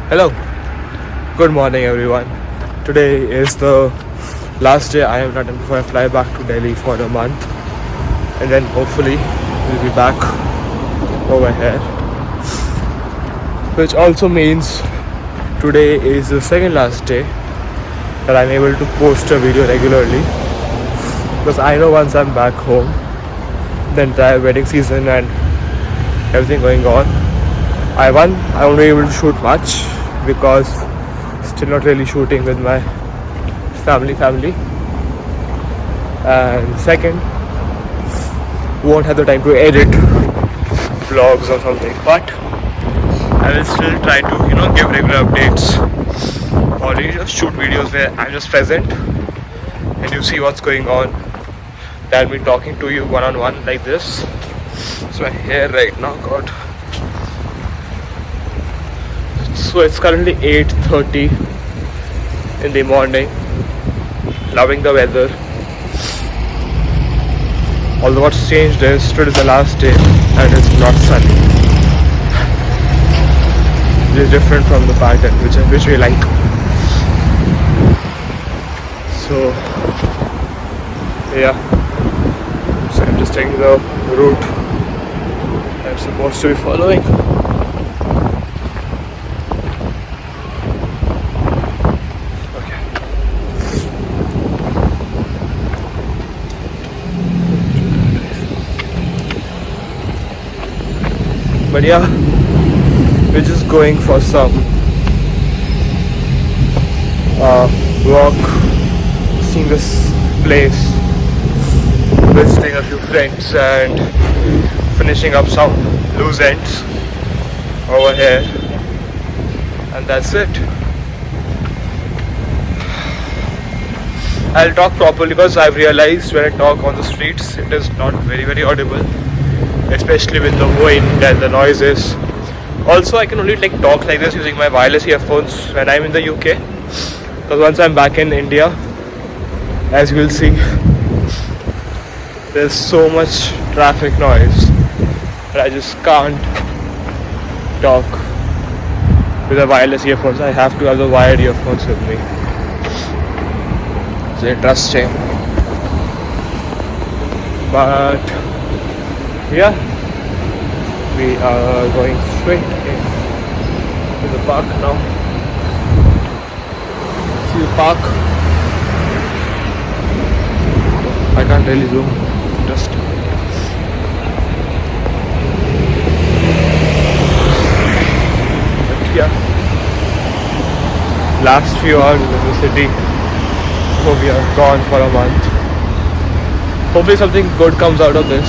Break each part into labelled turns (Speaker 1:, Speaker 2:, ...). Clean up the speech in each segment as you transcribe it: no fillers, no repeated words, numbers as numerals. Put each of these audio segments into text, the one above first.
Speaker 1: Hello, good morning everyone. Today is the last day I am not before I fly back to Delhi for a month, and then hopefully we'll be back over here. Which also means today is the second last day that I'm able to post a video regularly, because I know once I'm back home, the entire wedding season and everything going on, I won't be able to shoot much because still not really shooting with my family, and second, won't have the time to edit vlogs or something, but I will still try to give regular updates or just shoot videos where I'm just present and you see what's going on, than me talking to you one-on-one like this. So my hair right now, God. So it's currently 8:30 in the morning. Loving the weather. Although what's changed is today is the last day and it's not sunny. It is different from the pattern which we like. So yeah. So I'm just taking the route I'm supposed to be following. But yeah, we're just going for some walk, seeing this place, visiting a few friends and finishing up some loose ends over here, and that's it. I'll talk properly because I've realized when I talk on the streets it is not very audible, especially with the wind and the noises. Also, I can only talk like this using my wireless earphones when I'm in the UK, because once I'm back in India, as you will see, there's so much traffic noise that I just can't talk with the wireless earphones. I have to have the wired earphones with me. It's interesting, but yeah, we are going straight into the park now. See the park. I can't really zoom. Just but yeah, last few hours in the city. So we are gone for a month. Hopefully something good comes out of this.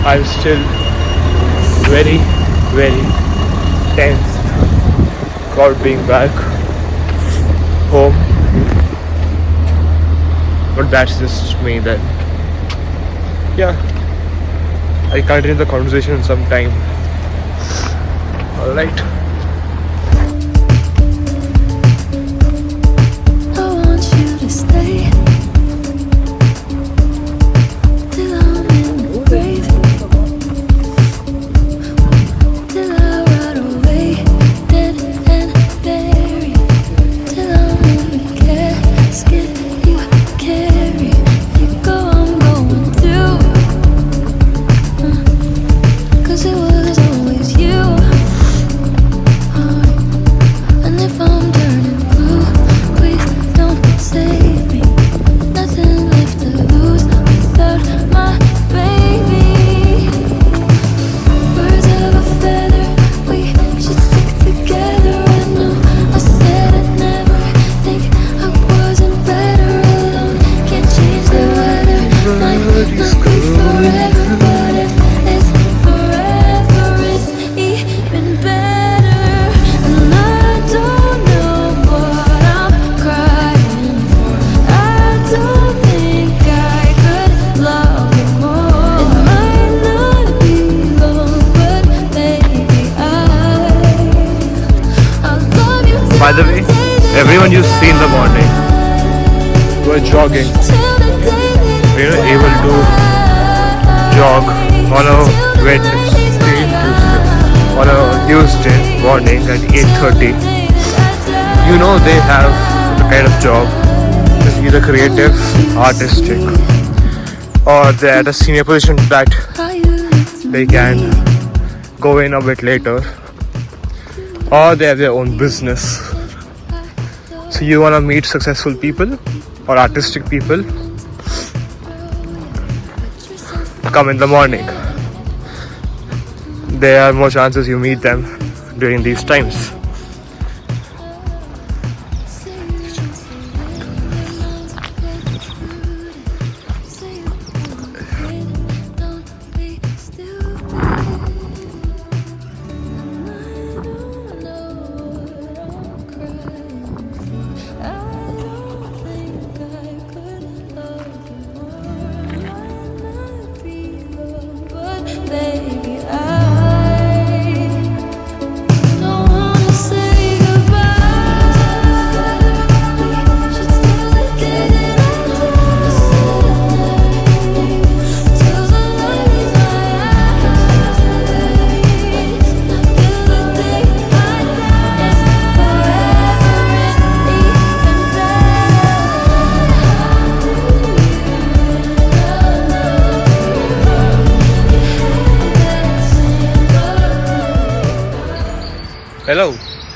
Speaker 1: I'm still very tense about being back home, but that's just me then. Yeah, I'll continue the conversation sometime. Alright. By the way, everyone you see in the morning were jogging. We were able to jog on a Wednesday, on a Tuesday morning at 8:30. You know they have the kind of job is either creative, artistic, or they're at a senior position that they can go in a bit later, or they have their own business. So you want to meet successful people or artistic people, come in the morning. There are more chances you meet them during these times.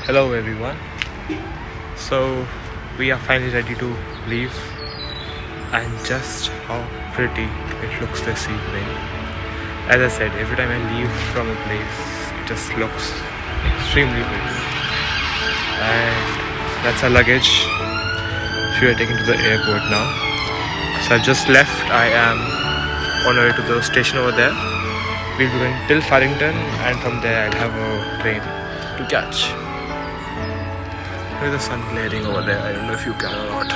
Speaker 1: Hello everyone. So we are finally ready to leave, and just how pretty it looks this evening. As I said, every time I leave from a place, it just looks extremely pretty. And that's our luggage. We are taken to the airport now. So I've just left. I am on our way to the station over there. We'll be going till Farrington, and from there I'll have a train to catch. There's the sun glaring over there. I don't know if you can or not.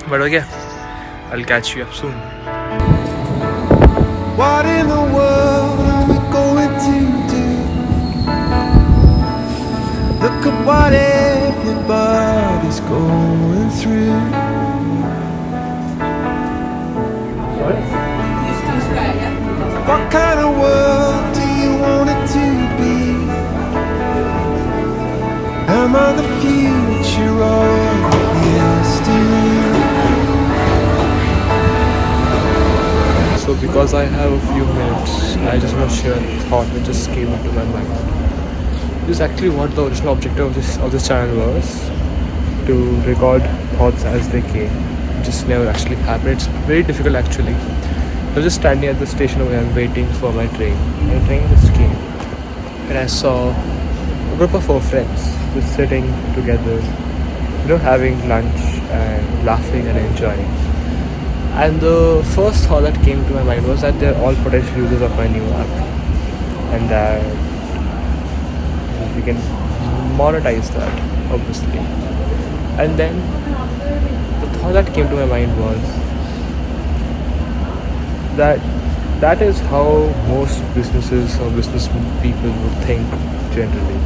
Speaker 1: But okay, I'll catch you up soon.
Speaker 2: What in the world are we going to do? Look at what everybody's going through. What kind of world do you want it to be? Am I the future or yesterday?
Speaker 1: So because I have a few minutes, I just want to share a thought that just came into my mind. This is actually what the original objective of this channel was, to record thoughts as they came. It just never actually happened. It's very difficult actually. I was just standing at the station where I'm waiting for my train, and the train just came, and I saw a group of 4 friends just sitting together, having lunch and laughing and enjoying. And the first thought that came to my mind was that they're all potential users of my new app, and that we can monetize that, obviously. And then the thought that came to my mind was that is how most businesses or business people would think generally.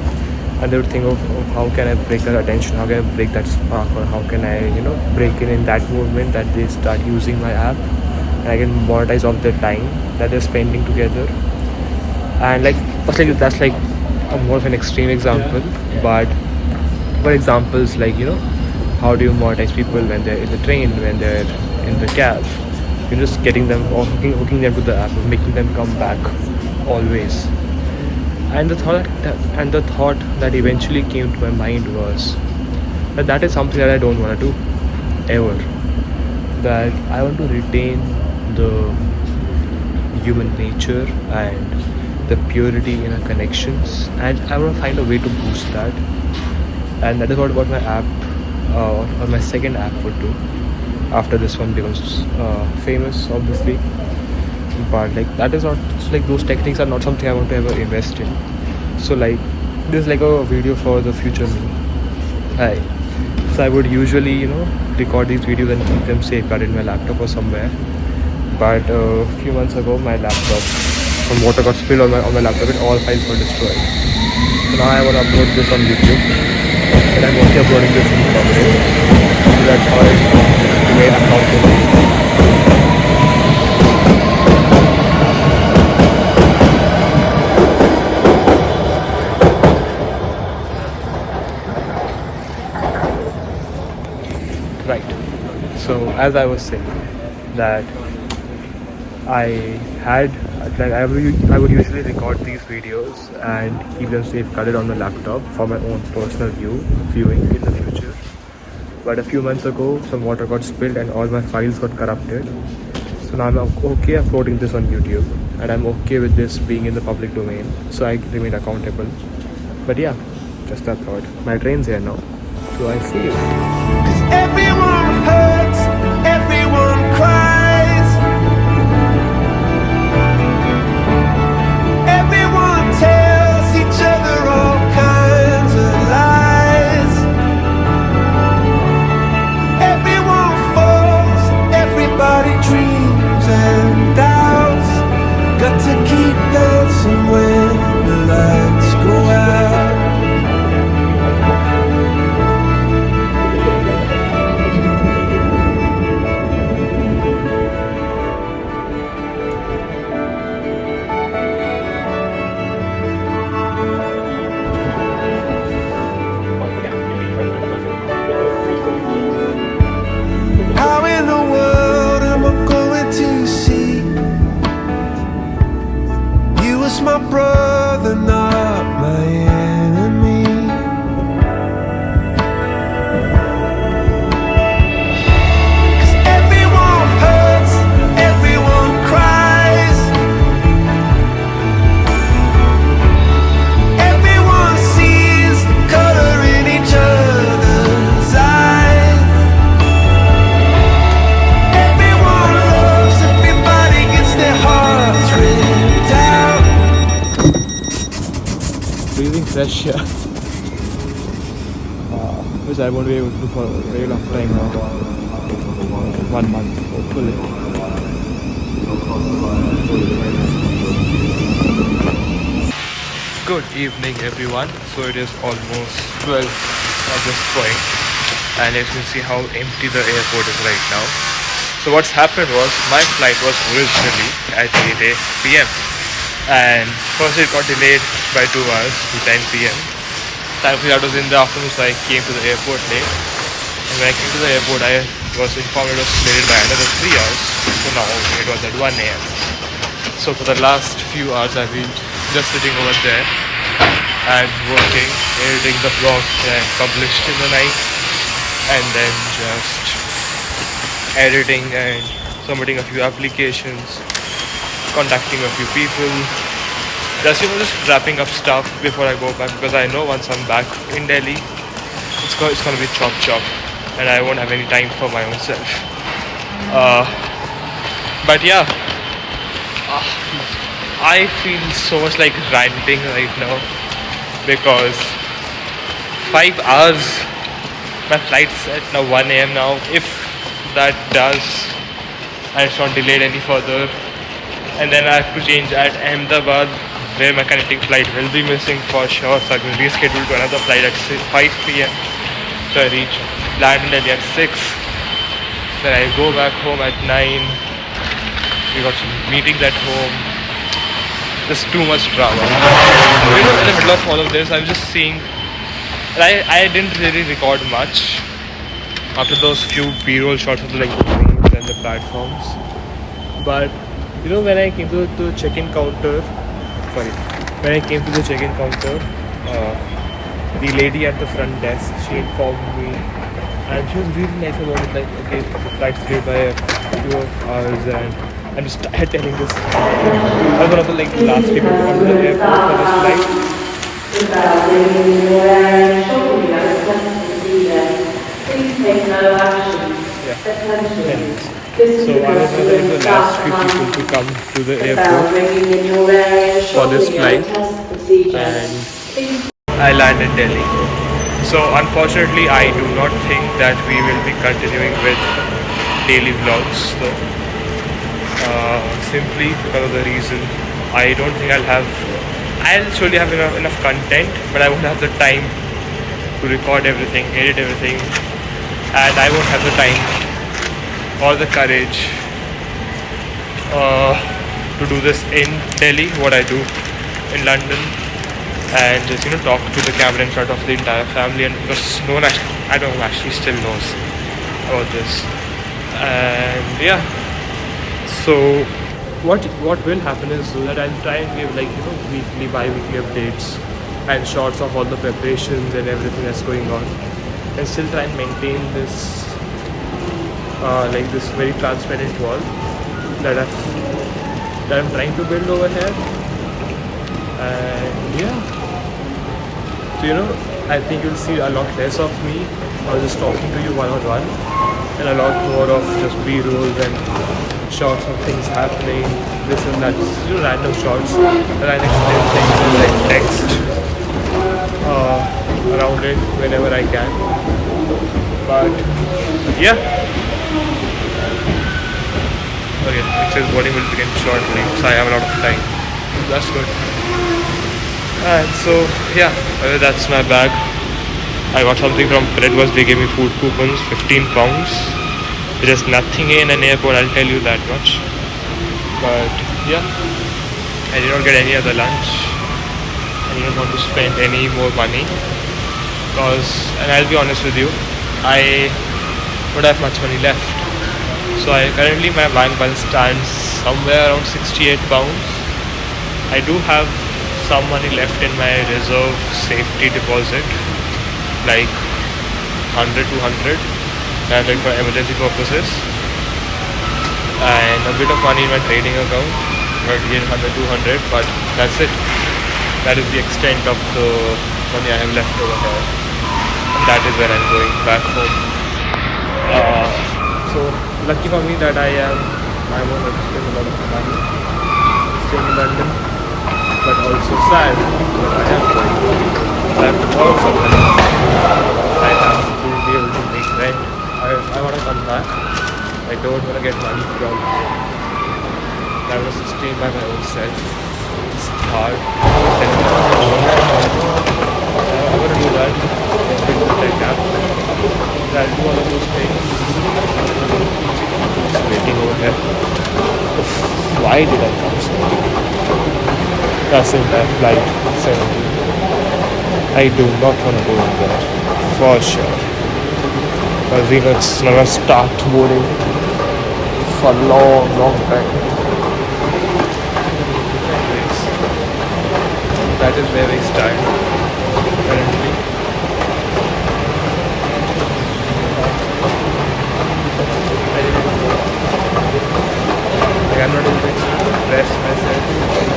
Speaker 1: And they would think of how can I break that attention, how can I break that spark, or how can I break in that movement that they start using my app, and I can monetize all their time that they're spending together. And that's like a more of an extreme example, but for examples like how do you monetize people when they're in the train, when they're in the cab, just getting them or hooking them to the app, or making them come back always. And the thought that eventually came to my mind was that is something that I don't want to do ever. That I want to retain the human nature and the purity in our connections, and I want to find a way to boost that. And that is what my app or my second app would do after this one becomes famous, obviously. But that is not those techniques are not something I want to ever invest in. So this is a video for the future me. Hi. So I would usually record these videos and keep them safeguarded in my laptop or somewhere. But a few months ago, my laptop, some water got spilled on my laptop, and all files were destroyed. So now I want to upload this on YouTube, and I'm also uploading this in progress. So that's how I made account. So as I was saying, that I had I would usually record these videos and keep them safeguarded on the laptop for my own personal viewing in the future. But a few months ago, some water got spilled and all my files got corrupted. So now I'm okay uploading this on YouTube, and I'm okay with this being in the public domain. So I remain accountable. But yeah, just that thought. My train's here now, so I see you.
Speaker 2: Everyone hurts, everyone cries. Everyone tells each other all kinds of lies. Everyone falls, everybody dreams and doubts. Got to keep dancing when the lights go out. How in the world am I going to see you as my brother, not my enemy? 'Cause everyone hurts, everyone cries. Everyone sees the color in each other's eyes. Everyone loves, everybody gets their hearts ripped out.
Speaker 1: Breathing fresh air, which I won't be able to do for a very long time now. 1 month, hopefully. Good evening, everyone. So it is almost 12 at this point, and as you can see how empty the airport is right now. So what's happened was my flight was originally at 8 p.m. and first it got delayed by 2 hours to 10 p.m. Thankfully that was in the afternoon, so I came to the airport late. And when I came to the airport, I was informed it was delayed by another 3 hours. So now it was at 1 a.m. So for the last few hours I've been just sitting over there and working, editing the vlog that I published in the night, and then just editing and submitting a few applications, contacting a few people, just wrapping up stuff before I go back, because I know once I'm back in Delhi it's gonna be chop and I won't have any time for my own self. But yeah, I feel so much like ranting right now because 5 hours, my flight's at now 1 a.m. now. If that does and it's not delayed any further, and then I have to change at Ahmedabad where my connecting flight will be missing for sure, so I will reschedule to another flight at 5 p.m. So I land in Delhi at 6, then I go back home at 9. We got some meetings at home. There's too much drama. In the middle of all of this, I'm just seeing, and I didn't really record much after those few B-roll shots of the trains and the platforms. But when I came to the check-in counter, the lady at the front desk, she informed me, and she was really nice about it, like, okay, the flight's delayed by a few hours, and I'm just tired telling this. I was one of the last people to come to the airport for this flight. Anyways. So I was one of the last few people to come to the airport for this flight, and I landed in Delhi. So unfortunately I do not think that we will be continuing with daily vlogs though, simply because of the reason I don't think I'll surely have enough content, but I won't have the time to record everything, edit everything, and I won't have the time or the courage to do this in Delhi, what I do in London, and just talk to the camera in front of the entire family, and because no one I don't know actually still knows about this. And yeah, so what will happen is so that I'll try and give like weekly, bi-weekly updates and shots of all the preparations and everything that's going on, and still try and maintain this like this very transparent wall that I'm trying to build over here. And yeah, so I think you'll see a lot less of me or just talking to you one-on-one, and a lot more of just b-rolls and shots of things happening, this and that, just random shots that I explain things and like text around it whenever I can. But yeah, okay, it says body will begin shortly, so I have a lot of time. That's good. And so yeah, that's my bag. I got something from Redbus. They gave me food coupons, 15 pounds. There's nothing in an airport, I'll tell you that much. But yeah, I did not get any other lunch. I didn't want to spend any more money because, and I'll be honest with you, I don't have much money left. So currently my bank balance stands somewhere around 68 pounds. I do have some money left in my reserve safety deposit, like 100, 200, and like for emergency purposes, and a bit of money in my trading account, again 100, 200, but that's it. That is the extent of the money I have left over here, and that is where I'm going back home. So lucky for me that I'm on a lot of money staying in London, but also sad that I am going. I have to borrow some money. I have to be able to make rent. I want to come back. I don't want to get money from here. I want to sustain by my own self. It's hard. I want to do that. Like that. I'll do all of those things. Just waiting over here. Why did I come so late? That's in that flight 17. I do not want to go in there, for sure. Because it's never start boarding for a long, long time. Anyways, that is where we stand currently. I'm not able to express myself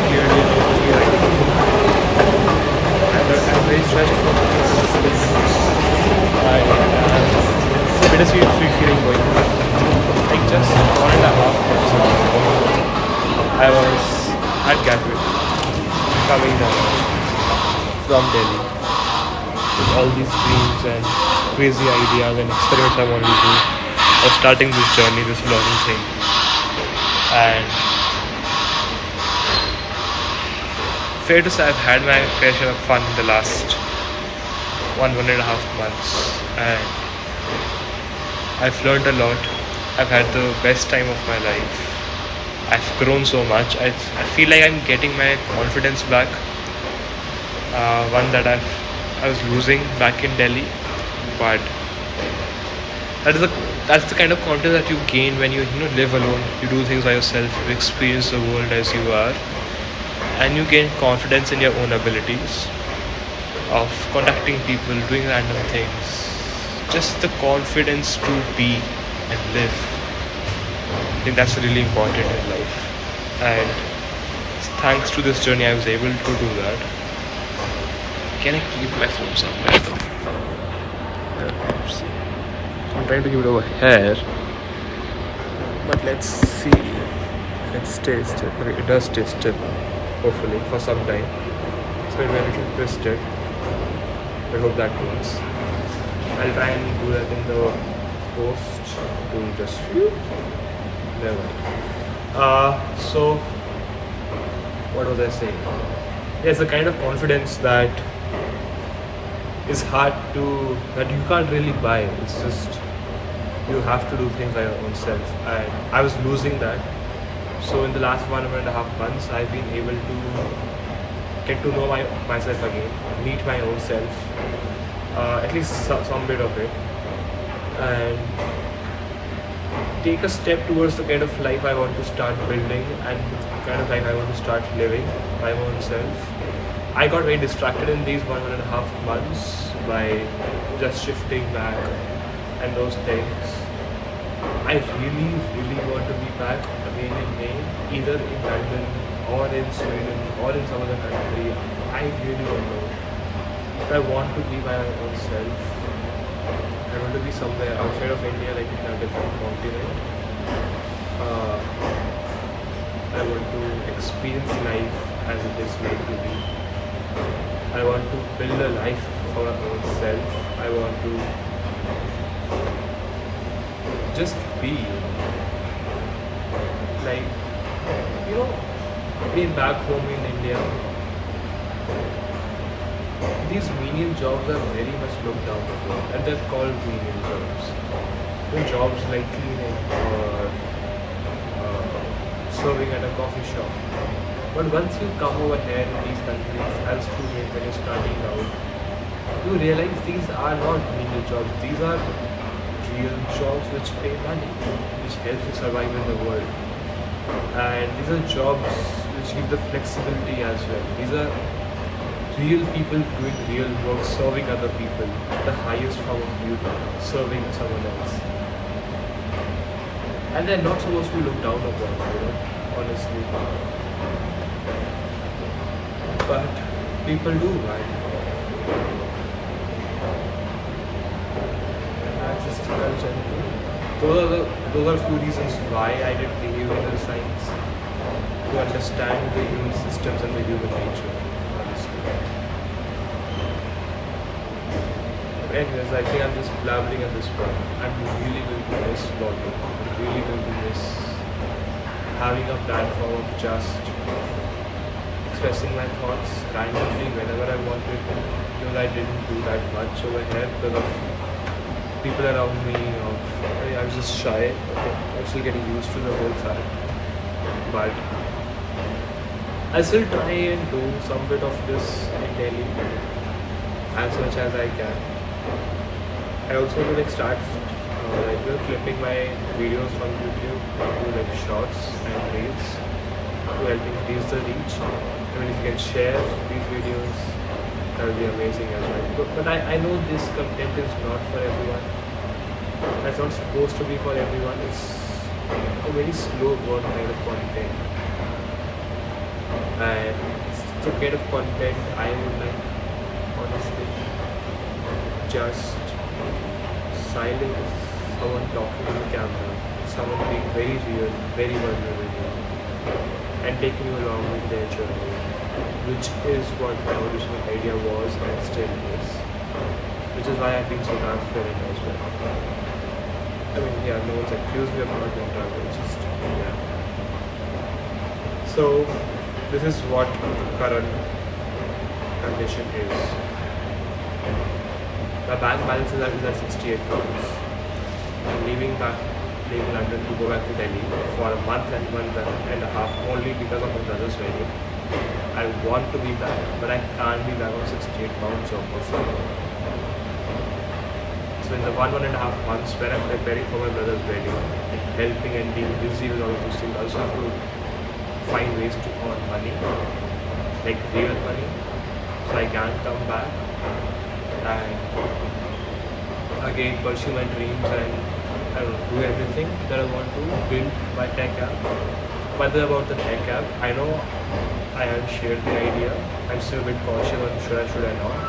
Speaker 1: clearly right now. I'm very stressed for this. I it's a bittersweet feeling going on. Like just 1.5 months ago, I was at Gatwick, coming down from Delhi with all these dreams and crazy ideas and experiments I wanted to do. I was starting this journey, this vlogging thing. And fair to say, I've had my fair share of fun in the last 1.5 months, and I've learned a lot. I've had the best time of my life. I've grown so much. I feel like I'm getting my confidence back, one that I was losing back in Delhi, but that's the kind of confidence that you gain when you live alone. You do things by yourself. You experience the world as you are, and you gain confidence in your own abilities of contacting people, doing random things. Just the confidence to be and live. I think that's really important in life. And thanks to this journey, I was able to do that. Can I keep my phone somewhere though? I'm trying to keep it over here, but let's see if it stays still. Okay, it does stay still, hopefully, for some time. So it went a little twisted. I hope that works. I'll try and do that in the post to just never. So what was I saying? There's a kind of confidence that is hard to, that you can't really buy. It's just you have to do things by your own self, and I was losing that. So in the last 1.5 months, I've been able to get to know myself again, meet my own self, at least some bit of it, and take a step towards the kind of life I want to start building and the kind of life I want to start living by my own self. I got very distracted in these 1.5 months by just shifting back and those things. I really, really want to be back again in May, either in London or in Sweden or in some other country. I really don't know. But I want to be by my own self. I want to be somewhere outside of India, like in a different continent. I want to experience life as it is like to be. I want to build a life for my own self. I want to just be. Like, you know, being back home in India, these menial jobs are very much looked down upon, and they're called menial jobs. The jobs like cleaning or serving at a coffee shop. But once you come over here in these countries as student, when you're starting out, you realize these are not menial jobs. These are real jobs which pay money, which helps you survive in the world. And these are jobs which give the flexibility as well. These are real people doing real work, serving other people, the highest form of duty, serving someone else. And they're not supposed to be looked down upon, honestly. But people do, right? That's just culture. Those are few reasons why I did behavioral science, to understand the human systems and the human nature. Anyways, I think I'm just blabbering at this point. I'm really going to miss blogging. I'm really going to miss having a platform of just expressing my thoughts randomly whenever I wanted to. Because I didn't do that much over here because of people around me. I was just shy. I'm still getting used to the whole fact. But I still try and do some bit of this in Delhi as much as I can. I also will start clipping my videos from YouTube to shorts and reels to help increase the reach. I mean, if you can share these videos, that would be amazing as well. But I know this content is not for everyone. That's not supposed to be for everyone. It's a very slow burn kind of content. And it's the kind of content I would like, honestly. Just silence, someone talking to the camera, someone being very real, very vulnerable, and taking you along with their journey, which is what my original idea was and still is, which is why I've been so transparent as well. I mean, yeah, no one's accused me of not being transparent, it's just, yeah. So, this is what the current condition is. My bank balance is at 68 pounds. I'm leaving London to go back to Delhi for a month and a half only because of my brother's wedding. I want to be back, but I can't be back on 68 pounds job for sure. So in the 1.5 months when I'm preparing for my brother's wedding, helping and being busy with all of those things, I also have to find ways to earn money, like real money, so I can come back and again pursue my dreams and do everything that I want to build my tech app. But about the tech app, I know I haven't shared the idea. I'm still a bit cautious on should I not.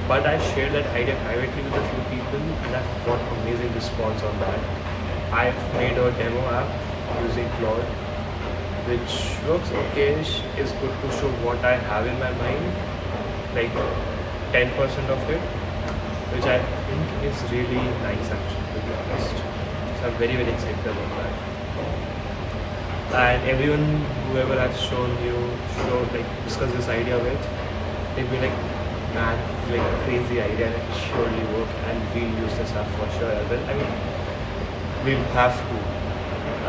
Speaker 1: But I shared that idea privately with a few people and I've got amazing response on that. I've made a demo app using Claude, which looks okay, is good to show what I have in my mind, like 10% of it, which I think is really nice actually, to be honest. So I'm very, very excited about that. And everyone, whoever I've discussed this idea with, they've been like, man, it's like a crazy idea and it surely work and we'll use this app for sure as well. I mean, we'll have to,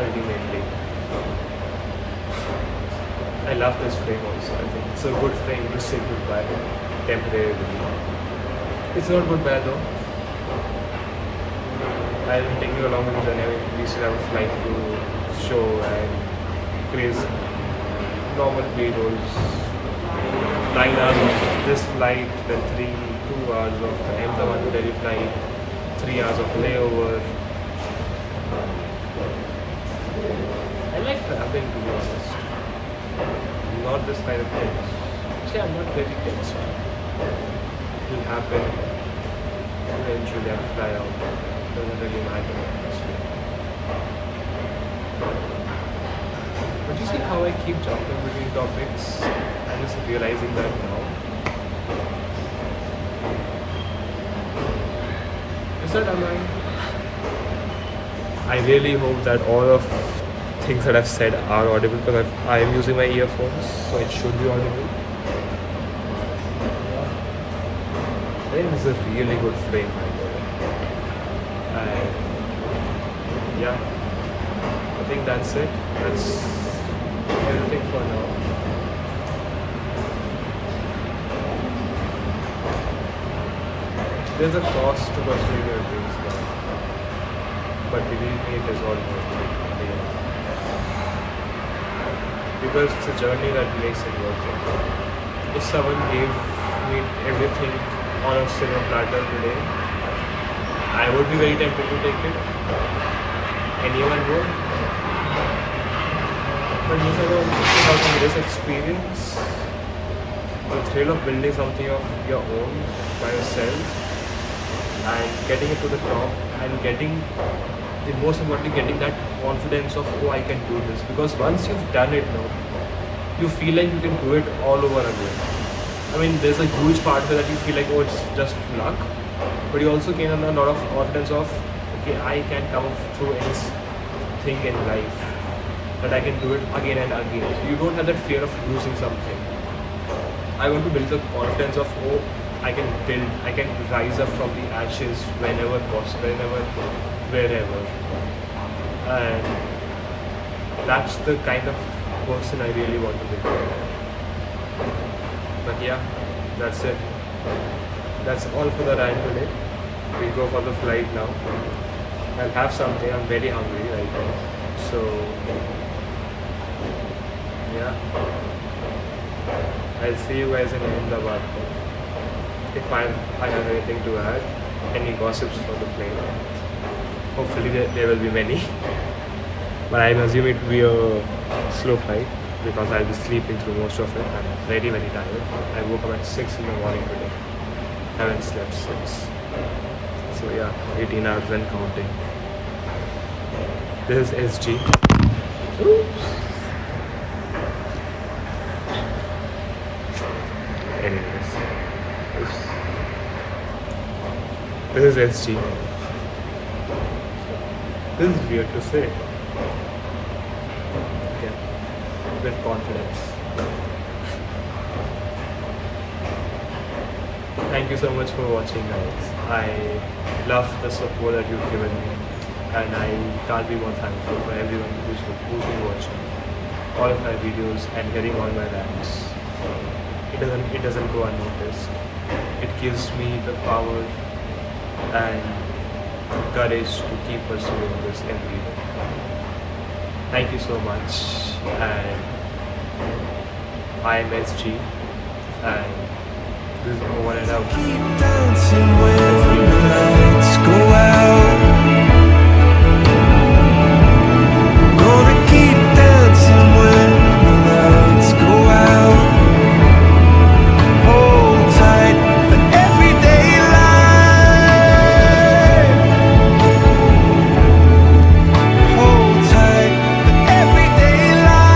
Speaker 1: ultimately. I love this frame also. I think it's a good frame to say goodbye temporarily. It's not goodbye though. I'll take you along with the journey. I mean, we still have a flight to show and crazy normal play rolls. 9 hours of this flight, then 2 hours of the Ahmedabad to Delhi flight, 3 hours of layover. I like traveling, to be honest. Not this kind of things. See, I'm not very tense. It will happen. Eventually I'll fly out. Doesn't really matter, honestly. But you see how I keep jumping between topics? I'm just realizing that now. Is that annoying? I really hope that all of things that I've said are audible because I am using my earphones, so it should be audible. I think this is a really good frame, by the way. And yeah, I think that's it. That's everything for now. There's a cost to pursuing your dreams now, but believe me, it is all worth it. Because it's a journey that makes it worth it. If someone gave me everything on a silver platter today, I would be very tempted to take it. Anyone would. But without this experience, the thrill of building something of your own by yourself and getting it to the top and getting the most importantly, getting that confidence of, oh, I can do this. Because once you've done it now, you feel like you can do it all over again. I mean, there's a huge part where that you feel like, oh, it's just luck. But you also gain a lot of confidence of, okay, I can come through anything in life. That I can do it again and again. So you don't have that fear of losing something. I want to build the confidence of, oh, I can build, I can rise up from the ashes whenever possible, wherever. And that's the kind of person I really want to become. But yeah, that's it. That's all for the ride today. We'll go for the flight now. I'll have something. I'm very hungry right now. So yeah, I'll see you guys in Ahmedabad. If I have anything to add, any gossips for the plane. Hopefully there will be many. But I assume it will be a slow flight because I'll be sleeping through most of it. I'm very, very tired. I woke up at 6 in the morning today. Haven't slept since. So yeah, 18 hours and counting. This is SG. Oops. Anyways. Oops. This is SG. This is weird to say. Yeah. With confidence. Thank you so much for watching, guys. I love the support that you've given me, and I can't be more thankful for everyone who's been watching all of my videos and getting all my rants. It doesn't go unnoticed. It gives me the power and courage to keep pursuing this every day. Thank you so much, and I am SG, and this is over and out.
Speaker 2: Keep dancing when the lights go out. Gonna keep dancing when the lights go out. Hold tight for everyday life. Hold tight for everyday life.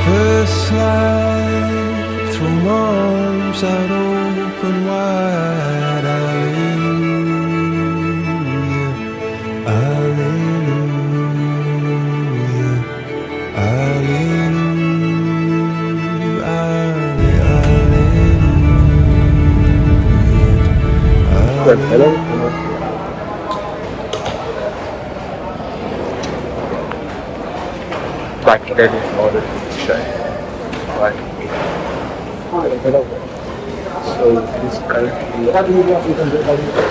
Speaker 2: First slide, throw my arms out open wide. Hallelujah, hallelujah, hallelujah, hallelujah.
Speaker 1: Hello. Back to Delhi in order to check. Bye. So it is currently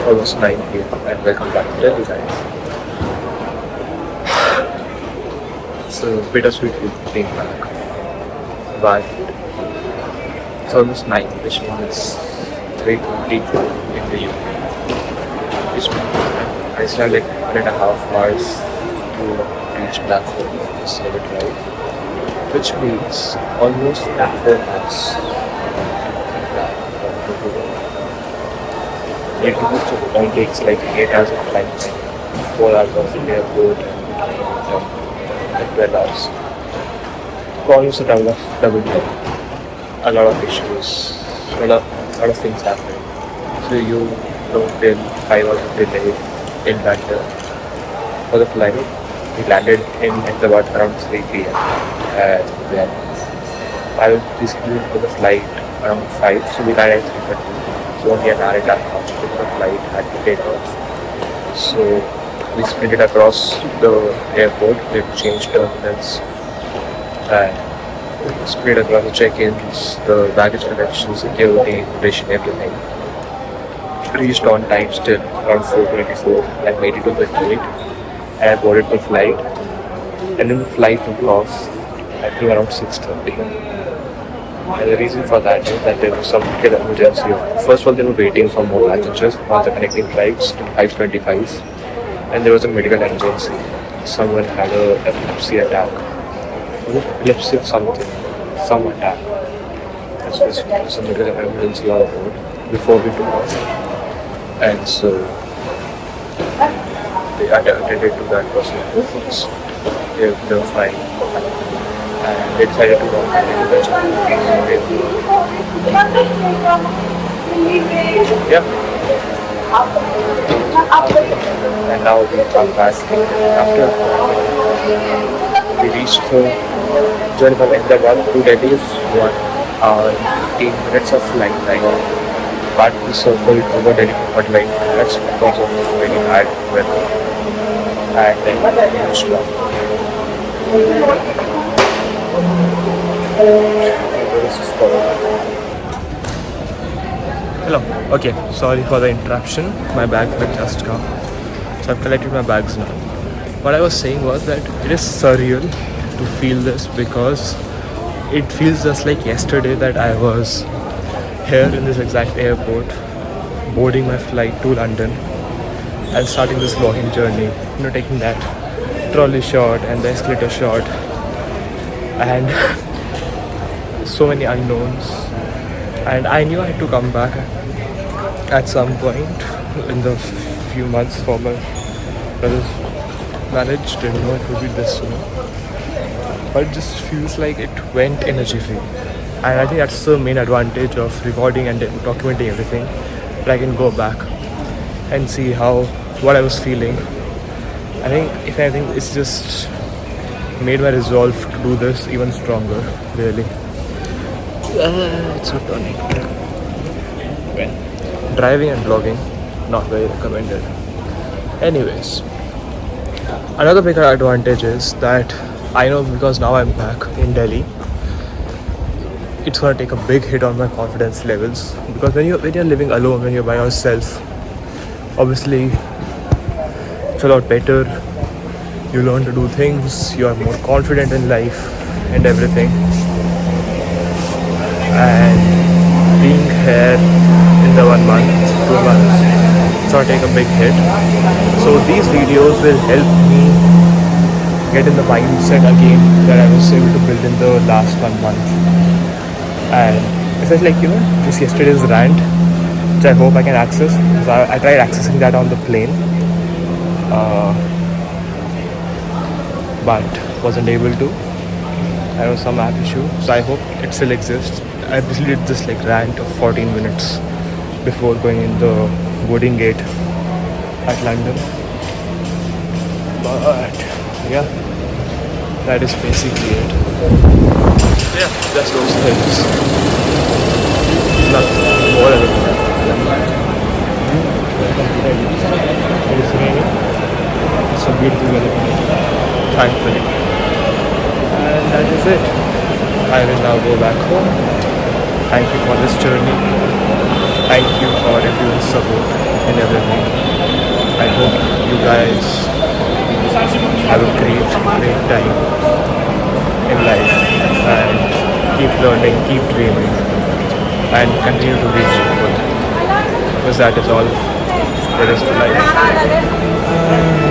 Speaker 1: almost 9 p.m. and welcome back to Delhi, guys. It's a bittersweet being back, but it's almost 9, which means 3:20 in the UK. Which means I still have like 1.5 hours to reach Blackpool, just a bit right. Which means almost 4 hours. It only takes like 8 hours of flight time, 4 hours of airport, and 12 hours. Almost a double time. A lot of issues, a lot of things happen. So you don't till 5 hours of delay in Bangalore for the flight. We landed in Ahmedabad around 3 p.m. And then I was rescheduled for the flight around 5, so we landed at 3:30. So only an hour and a half before the flight had to take off. So we sprinted across the airport, we had to change terminals and sprinted across the check-ins, the baggage collection, security, immigration, everything. Reached on time still around 4:24 and made it to the gate and I boarded the flight. And then the flight took off I think around 6:30. And the reason for that is that there was some medical emergency. First of all, they were waiting for more passengers on the connecting flights to 5:25, and there was a medical emergency. Someone had a epilepsy attack. Epilepsy or something, some attack. That's was some medical emergency on board before we took off, and so they attended to that person first. They were fine. And they decided to go into the yeah. And now we come back after we reached the journey from Ahmedabad to Delhi is 1 hour 15 minutes of flight time. But we circled over Delhi for 45 minutes because of very bad weather. And then we reached Hello. Okay, sorry for the interruption. My bag had just come. So I've collected my bags now. What I was saying was that it is surreal to feel this because it feels just like yesterday that I was here in this exact airport, boarding my flight to London and starting this vlogging journey. Taking that trolley shot and the escalator shot and so many unknowns, and I knew I had to come back at some point in the few months for my brother's marriage. Didn't know it would be this soon, but it just feels like it went in a jiffy, and I think that's the main advantage of recording and documenting everything, that I can go back and see what I was feeling. I think if anything it's just made my resolve to do this even stronger, really. It's not turning. Well, driving and vlogging, not very recommended. Anyways, another big advantage is that I know because now I'm back in Delhi, it's gonna take a big hit on my confidence levels, because when you're living alone, when you're by yourself, obviously it's a lot better. You learn to do things, you are more confident in life and everything. And being here in the 1 month, 2 months, it's gonna take a big hit. So these videos will help me get in the mindset again that I was able to build in the last 1 month. And it's just like, just yesterday's rant, which I hope I can access. Because I tried accessing that on the plane. But wasn't able to. There was some app issue, so I hope it still exists. I basically did this rant of 14 minutes before going in the boarding gate at London. But yeah, that is basically it. Yeah, just those things. Nothing more than that. It is raining. It's a beautiful weather, thankfully. And that is it. I will now go back home, Thank you for this journey. Thank you for everyone's support and everything. I hope you guys have a great time in life and keep learning, keep dreaming, and continue to be hopeful because that is all there is to life.